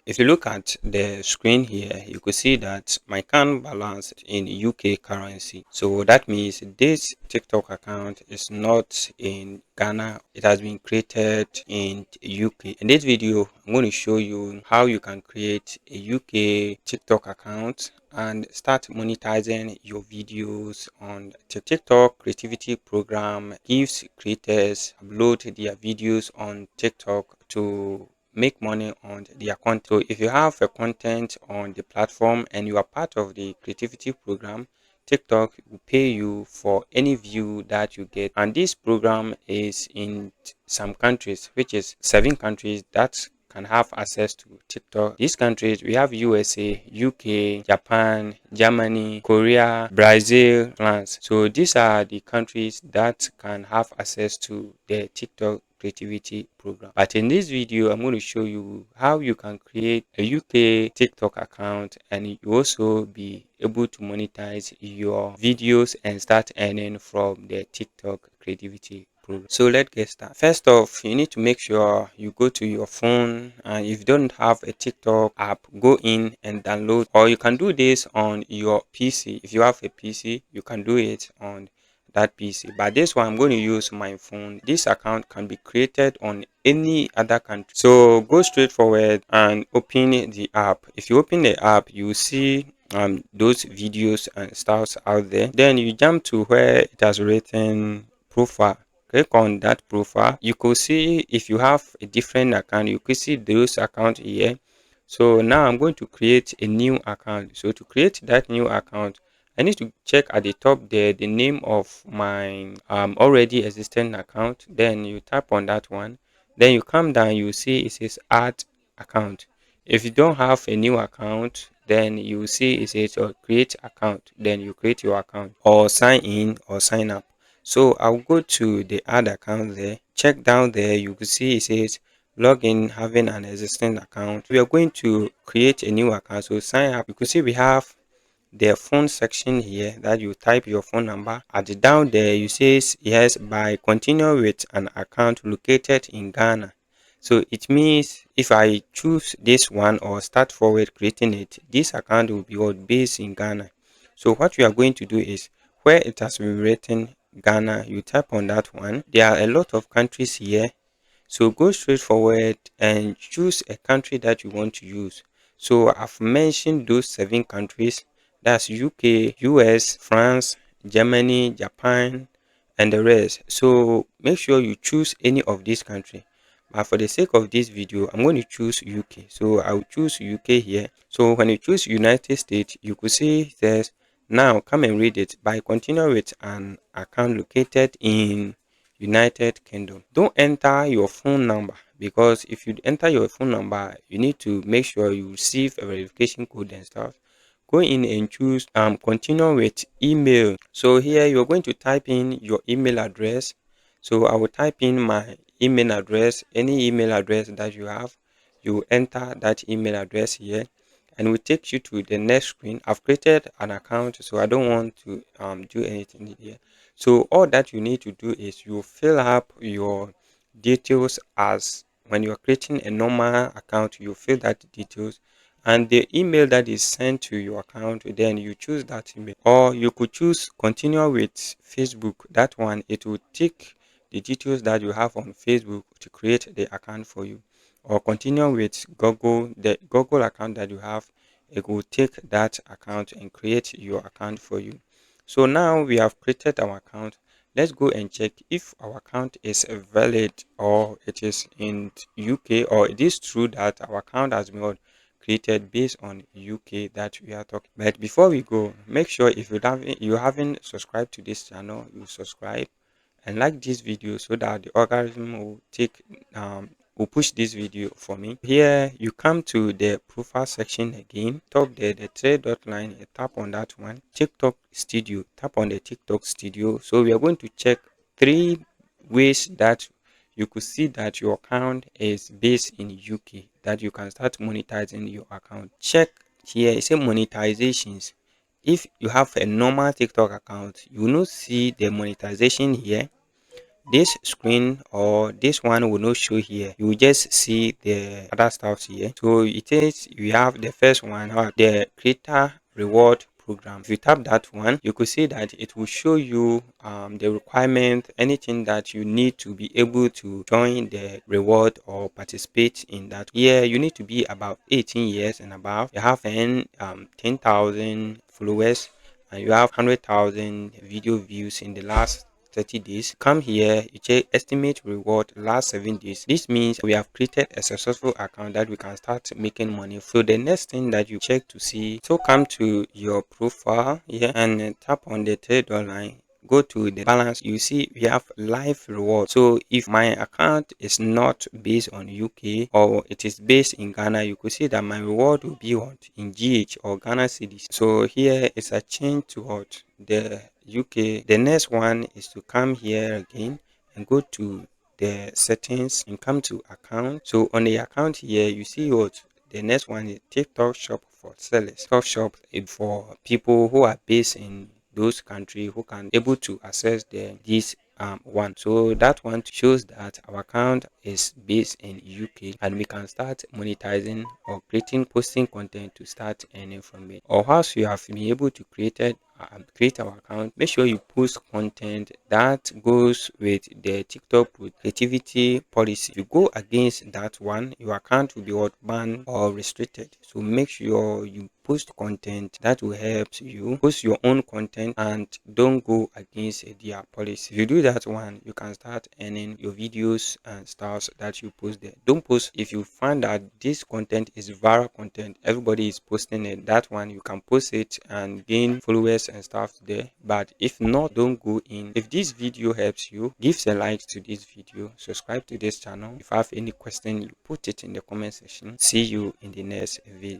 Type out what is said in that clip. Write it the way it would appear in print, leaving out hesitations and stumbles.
If you look at the screen here, you could see that my account balance in UK currency. So that means this TikTok account is not in Ghana. It has been created in UK. In this video, I'm going to show you how you can create a UK TikTok account and start monetizing your videos on TikTok. Creativity program gives creators upload their videos on TikTok to make money on their content. So if you have a content on the platform and you are part of the creativity program, TikTok will pay you for any view that you get. And this program is in some countries, which is 7 countries that can have access to TikTok. These countries, we have USA, UK, Japan, Germany, Korea, Brazil, France. So these are the countries that can have access to the TikTok creativity program. But in this video, I'm going to show you how you can create a UK TikTok account and you also be able to monetize your videos and start earning from the TikTok creativity program. So let's get started. First off, you need to make sure you go to your phone, and if you don't have a TikTok app, go in and download, or you can do this on your PC. If you have a PC, you can do it on that PC. But this one, I'm going to use my phone. This account can be created on any other country. So go straight forward and open the app. If you open the app, you will see those videos and styles out there. Then you jump to where it has written profile. Click on that profile. You could see if you have a different account, you could see those accounts here. So now I'm going to create a new account. So to create that new account, I need to check at the top there the name of my already existing account. Then you tap on that one. Then you come down, you see it says add account. If you don't have a new account, then you see it says create account. Then you create your account or sign in or sign up. So I'll go to the add account there. Check down there, you can see it says login having an existing account. We are going to create a new account. So sign up. You can see we have the phone section here that you type your phone number. At the down there, you says yes by continue with an account located in Ghana. So it means if I choose this one or start forward creating it, this account will be all based in Ghana. So what you are going to do is where it has been written Ghana, you tap on that one. There are a lot of countries here, so go straight forward and choose a country that you want to use. So I've mentioned those 7 countries. That's UK, US, France, Germany, Japan, and the rest. So make sure you choose any of these countries. But for the sake of this video, I'm going to choose UK. So I'll choose UK here. So when you choose United States, you could see it says, now come and read it. By continue with an account located in United Kingdom. Don't enter your phone number, because if you enter your phone number, you need to make sure you receive a verification code and stuff. Go in and choose continue with email. So here you're going to type in your email address. So I will type in my email address, any email address that you have. You enter that email address here and will take you to the next screen. I've created an account, so I don't want to do anything here. So all that you need to do is you fill up your details as when you're creating a normal account, you fill that details and the email that is sent to your account, then you choose that email. Or you could choose continue with Facebook. That one, it will take the details that you have on Facebook to create the account for you. Or continue with Google, the Google account that you have, it will take that account and create your account for you. So now we have created our account. Let's go and check if our account is valid or it is in UK, or it is true that our account has been created based on UK that we are talking. But before we go, make sure if you haven't subscribed to this channel, you subscribe and like this video so that the algorithm will push this video for me. Here you come to the profile section again. Top there, the three dot line, you tap on that one. TikTok studio, tap on the TikTok studio. So we are going to check 3 ways that you could see that your account is based in UK, that you can start monetizing your account. Check here, it says monetizations. If you have a normal TikTok account, you will not see the monetization here. this screen or this one will not show here. You will just see the other stuff here. So it is, you have the first one, the creator reward program. If you tap that one, you could see that it will show you the requirement, anything that you need to be able to join the reward or participate in that. Here you need to be about 18 years and above. You have 10,000 followers, and you have 100,000 video views in the last 30 days. Come here, you check estimate reward last 7 days. This means we have created a successful account that we can start making money. So the next thing that you check to see, so come to your profile here and tap on the $3. Go to the balance. You see we have live reward. So if my account is not based on UK or it is based in Ghana, you could see that my reward will be what in GH or Ghana cedis. So here is a change to what the UK. The next one is to come here again and go to the settings and come to account. So on the account here, you see what the next one is TikTok shop for sellers. TikTok shop is for people who are based in those countries who can able to access this one. So that one shows that our account is based in UK and we can start monetizing or creating posting content to start earning from it. Or once you have been able to create our account, make sure you post content that goes with the TikTok creativity policy. If you go against that one, your account will be what banned or restricted. So make sure you post content that will help you post your own content and don't go against their policy. If you do that one, you can start earning your videos and stuff that you post there. Don't post if you find that this content is viral content, everybody is posting it. That one you can post it and gain followers and stuff there. But if not, don't go in. If this video helps you, give a like to this video, subscribe to this channel. If you have any question, you put it in the comment section. See you in the next video.